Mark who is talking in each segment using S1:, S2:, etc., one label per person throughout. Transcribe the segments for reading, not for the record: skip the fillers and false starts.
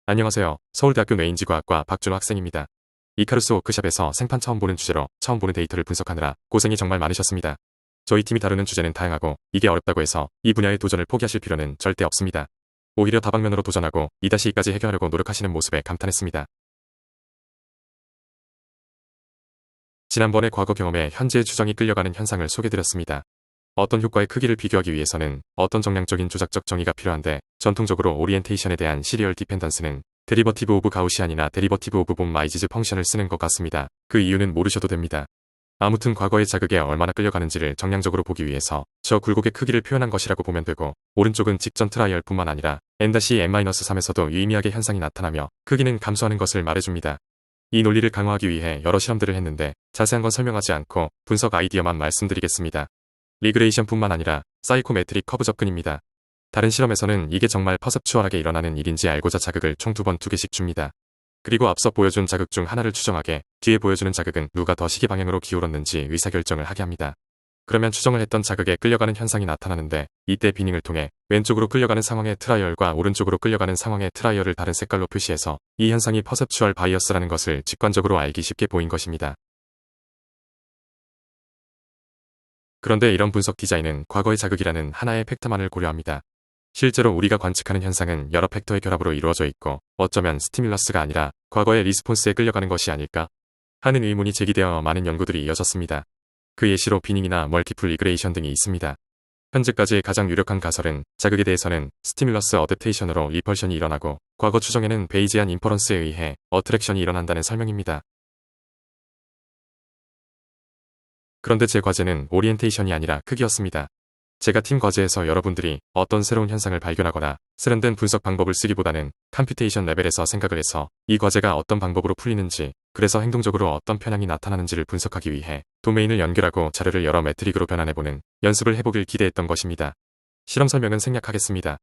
S1: 안녕하세요. 서울대학교 뇌인지과학과 박준호 학생입니다. 이카루스 워크샵에서 생판 처음 보는 주제로 처음 보는 데이터를 분석하느라 고생이 정말 많으셨습니다. 저희 팀이 다루는 주제는 다양하고 이게 어렵다고 해서 이 분야의 도전을 포기하실 필요는 절대 없습니다. 오히려 다방면으로 도전하고 2-2까지 해결하려고 노력하시는 모습에 감탄했습니다. 지난번에 과거 경험에 현재의 추정이 끌려가는 현상을 소개드렸습니다. 어떤 효과의 크기를 비교하기 위해서는 어떤 정량적인 조작적 정의가 필요한데 전통적으로 오리엔테이션에 대한 시리얼 디펜던스는 데리버티브 오브 가우시안이나 데리버티브 오브 본 마이지즈 펑션을 쓰는 것 같습니다. 그 이유는 모르셔도 됩니다. 아무튼 과거의 자극에 얼마나 끌려가는지를 정량적으로 보기 위해서 저 굴곡의 크기를 표현한 것이라고 보면 되고, 오른쪽은 직전 트라이얼뿐만 아니라 n-n-3에서도 유의미하게 현상이 나타나며 크기는 감소하는 것을 말해줍니다. 이 논리를 강화하기 위해 여러 실험들을 했는데 자세한 건 설명하지 않고 분석 아이디어만 말씀드리겠습니다. 리그레이션뿐만 아니라 사이코메트릭 커브 접근입니다. 다른 실험에서는 이게 정말 퍼셉추얼하게 일어나는 일인지 알고자 자극을 총 2개씩 줍니다. 그리고 앞서 보여준 자극 중 하나를 추정하게 뒤에 보여주는 자극은 누가 더 시계 방향으로 기울었는지 의사결정을 하게 합니다. 그러면 추정을 했던 자극에 끌려가는 현상이 나타나는데, 이때 비닝을 통해 왼쪽으로 끌려가는 상황의 트라이얼과 오른쪽으로 끌려가는 상황의 트라이얼을 다른 색깔로 표시해서 이 현상이 퍼셉추얼 바이어스라는 것을 직관적으로 알기 쉽게 보인 것입니다. 그런데 이런 분석 디자인은 과거의 자극이라는 하나의 팩터만을 고려합니다. 실제로 우리가 관측하는 현상은 여러 팩터의 결합으로 이루어져 있고 어쩌면 스티뮬러스가 아니라 과거의 리스폰스에 끌려가는 것이 아닐까 하는 의문이 제기되어 많은 연구들이 이어졌습니다. 그 예시로 비닝이나 멀티플 리그레이션 등이 있습니다. 현재까지 가장 유력한 가설은 자극에 대해서는 스티뮬러스 어댑테이션으로 리펄션이 일어나고 과거 추정에는 베이지안 인퍼런스에 의해 어트랙션이 일어난다는 설명입니다. 그런데 제 과제는 오리엔테이션이 아니라 크기였습니다. 제가 팀 과제에서 여러분들이 어떤 새로운 현상을 발견하거나 세련된 분석 방법을 쓰기보다는 컴퓨테이션 레벨에서 생각을 해서 이 과제가 어떤 방법으로 풀리는지, 그래서 행동적으로 어떤 편향이 나타나는지를 분석하기 위해 도메인을 연결하고 자료를 여러 매트릭으로 변환해보는 연습을 해보길 기대했던 것입니다. 실험 설명은 생략하겠습니다.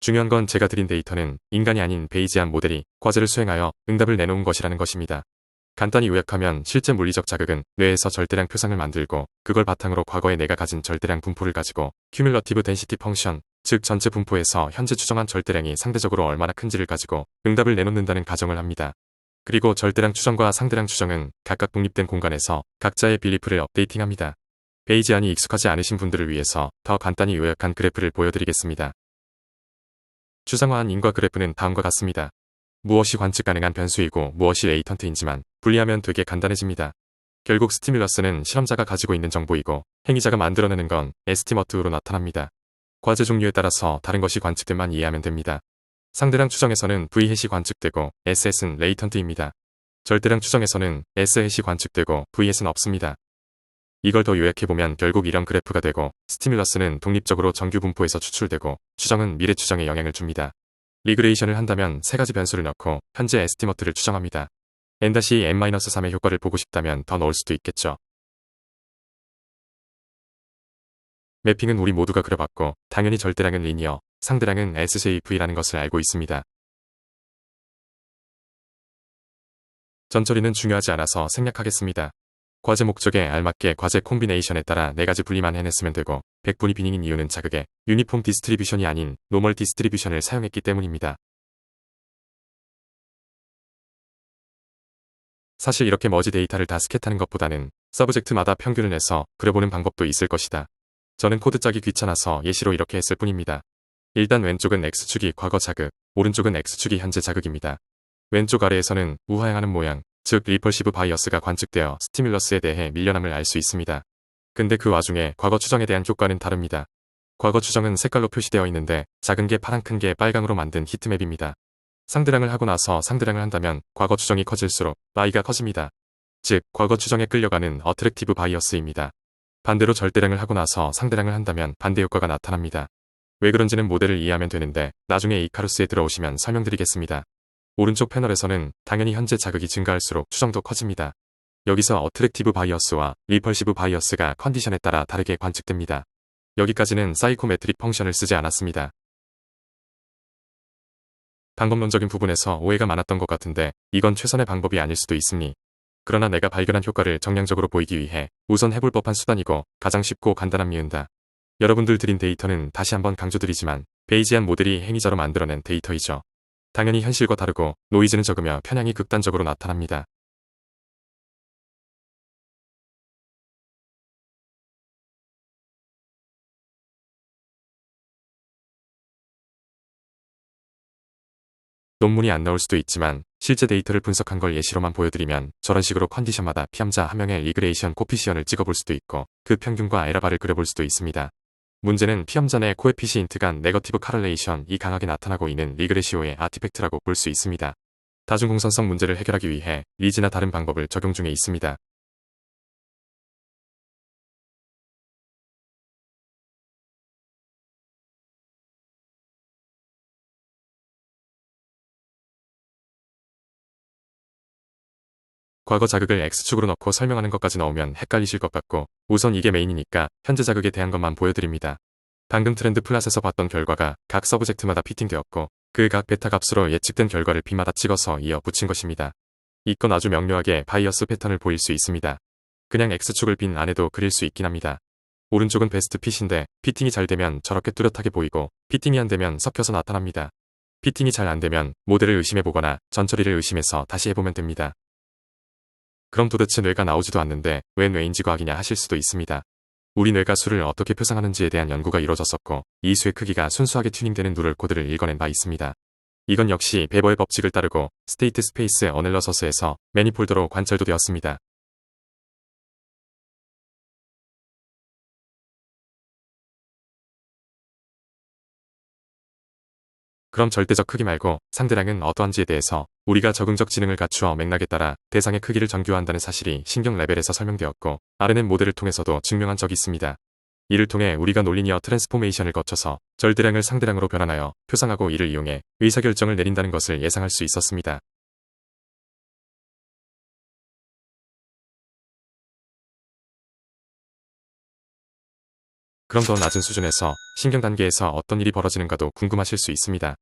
S1: 중요한 건 제가 드린 데이터는 인간이 아닌 베이지안 모델이 과제를 수행하여 응답을 내놓은 것이라는 것입니다. 간단히 요약하면 실제 물리적 자극은 뇌에서 절대량 표상을 만들고 그걸 바탕으로 과거에 내가 가진 절대량 분포를 가지고 큐뮬러티브 덴시티 펑션, 즉 전체 분포에서 현재 추정한 절대량이 상대적으로 얼마나 큰지를 가지고 응답을 내놓는다는 가정을 합니다. 그리고 절대량 추정과 상대량 추정은 각각 독립된 공간에서 각자의 빌리프를 업데이팅합니다. 베이지안이 익숙하지 않으신 분들을 위해서 더 간단히 요약한 그래프를 보여드리겠습니다. 추상화한 인과 그래프는 다음과 같습니다. 무엇이 관측 가능한 변수이고 무엇이 레이턴트인지만 분리하면 되게 간단해집니다. 결국 스티뮬러스는 실험자가 가지고 있는 정보이고 행위자가 만들어내는 건 에스티머트로 나타납니다. 과제 종류에 따라서 다른 것이 관측된만 이해하면 됩니다. 상대량 추정에서는 V-햇이 관측되고 SS는 레이턴트입니다. 절대량 추정에서는 S-햇이 관측되고 V-햇은 없습니다. 이걸 더 요약해보면 결국 이런 그래프가 되고, 스티뮬러스는 독립적으로 정규 분포에서 추출되고 추정은 미래 추정에 영향을 줍니다. 리그레이션을 한다면 3가지 변수를 넣고 현재 에스티머트를 추정합니다. n-n-3의 효과를 보고 싶다면 더 넣을 수도 있겠죠. 매핑은 우리 모두가 그려봤고 당연히 절대량은 리니어, 상대량은 SJV라는 것을 알고 있습니다. 전처리는 중요하지 않아서 생략하겠습니다. 과제 목적에 알맞게 과제 콤비네이션에 따라 4가지 분리만 해냈으면 되고, 100분위 비닝인 이유는 자극에 유니폼 디스트리뷰션이 아닌 노멀 디스트리뷰션을 사용했기 때문입니다. 사실 이렇게 머지 데이터를 다 스캣하는 것보다는 서브젝트마다 평균을 내서 그려보는 방법도 있을 것이다. 저는 코드 짜기 귀찮아서 예시로 이렇게 했을 뿐입니다. 일단 왼쪽은 X축이 과거 자극, 오른쪽은 X축이 현재 자극입니다. 왼쪽 아래에서는 우하향하는 모양, 즉 리펄시브 바이어스가 관측되어 스티뮬러스에 대해 밀려남을 알 수 있습니다. 근데 그 와중에 과거 추정에 대한 효과는 다릅니다. 과거 추정은 색깔로 표시되어 있는데 작은 게 파랑, 큰 게 빨강으로 만든 히트맵입니다. 상대량을 하고 나서 상대량을 한다면 과거 추정이 커질수록 Y가 커집니다. 즉 과거 추정에 끌려가는 어트랙티브 바이어스입니다. 반대로 절대량을 하고 나서 상대량을 한다면 반대 효과가 나타납니다. 왜 그런지는 모델을 이해하면 되는데 나중에 이카루스에 들어오시면 설명드리겠습니다. 오른쪽 패널에서는 당연히 현재 자극이 증가할수록 추정도 커집니다. 여기서 어트랙티브 바이어스와 리펄시브 바이어스가 컨디션에 따라 다르게 관측됩니다. 여기까지는 사이코메트릭 펑션을 쓰지 않았습니다. 방법론적인 부분에서 오해가 많았던 것 같은데 이건 최선의 방법이 아닐 수도 있으니. 그러나 내가 발견한 효과를 정량적으로 보이기 위해 우선 해볼 법한 수단이고 가장 쉽고 간단한 미은다. 여러분들 드린 데이터는 다시 한번 강조드리지만 베이지안 모델이 행위자로 만들어낸 데이터이죠. 당연히 현실과 다르고 노이즈는 적으며 편향이 극단적으로 나타납니다. 논문이 안 나올 수도 있지만 실제 데이터를 분석한 걸 예시로만 보여드리면 저런 식으로 컨디션마다 피험자 한 명의 리그레이션 코피시언을 찍어볼 수도 있고 그 평균과 에러바를 그려볼 수도 있습니다. 문제는 피험자 내 코에피시인트 간 네거티브 카렐레이션이 강하게 나타나고 있는 리그레시오의 아티팩트라고 볼 수 있습니다. 다중공선성 문제를 해결하기 위해 리지나 다른 방법을 적용 중에 있습니다. 과거 자극을 X축으로 넣고 설명하는 것까지 넣으면 헷갈리실 것 같고 우선 이게 메인이니까 현재 자극에 대한 것만 보여드립니다. 방금 트렌드 플랫에서 봤던 결과가 각 서브젝트마다 피팅되었고 그 각 베타 값으로 예측된 결과를 B마다 찍어서 이어 붙인 것입니다. 이건 아주 명료하게 바이어스 패턴을 보일 수 있습니다. 그냥 X축을 빈 안에도 그릴 수 있긴 합니다. 오른쪽은 베스트 핏인데 피팅이 잘 되면 저렇게 뚜렷하게 보이고 피팅이 안 되면 섞여서 나타납니다. 피팅이 잘 안 되면 모델을 의심해보거나 전처리를 의심해서 다시 해보면 됩니다. 그럼 도대체 뇌가 나오지도 않는데 왜 뇌인지 과학이냐 하실 수도 있습니다. 우리 뇌가 수를 어떻게 표상하는지에 대한 연구가 이루어졌었고 이 수의 크기가 순수하게 튜닝되는 누럴 코드를 읽어낸 바 있습니다. 이건 역시 베버의 법칙을 따르고 스테이트 스페이스 어널러서스에서 매니폴더로 관찰도 되었습니다. 그럼 절대적 크기 말고 상대량은 어떠한지에 대해서 우리가 적응적 지능을 갖추어 맥락에 따라 대상의 크기를 정교화한다는 사실이 신경 레벨에서 설명되었고 RNN 모델을 통해서도 증명한 적이 있습니다. 이를 통해 우리가 논리니어 트랜스포메이션을 거쳐서 절대량을 상대량으로 변환하여 표상하고 이를 이용해 의사결정을 내린다는 것을 예상할 수 있었습니다. 그럼 더 낮은 수준에서 신경 단계에서 어떤 일이 벌어지는가도 궁금하실 수 있습니다.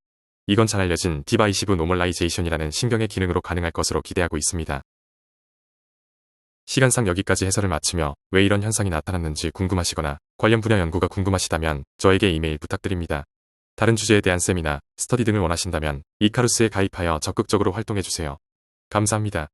S1: 이건 잘 알려진 디바이시브 노멀라이제이션이라는 신경의 기능으로 가능할 것으로 기대하고 있습니다. 시간상 여기까지 해설을 마치며 왜 이런 현상이 나타났는지 궁금하시거나 관련 분야 연구가 궁금하시다면 저에게 이메일 부탁드립니다. 다른 주제에 대한 세미나, 스터디 등을 원하신다면 이카루스에 가입하여 적극적으로 활동해주세요. 감사합니다.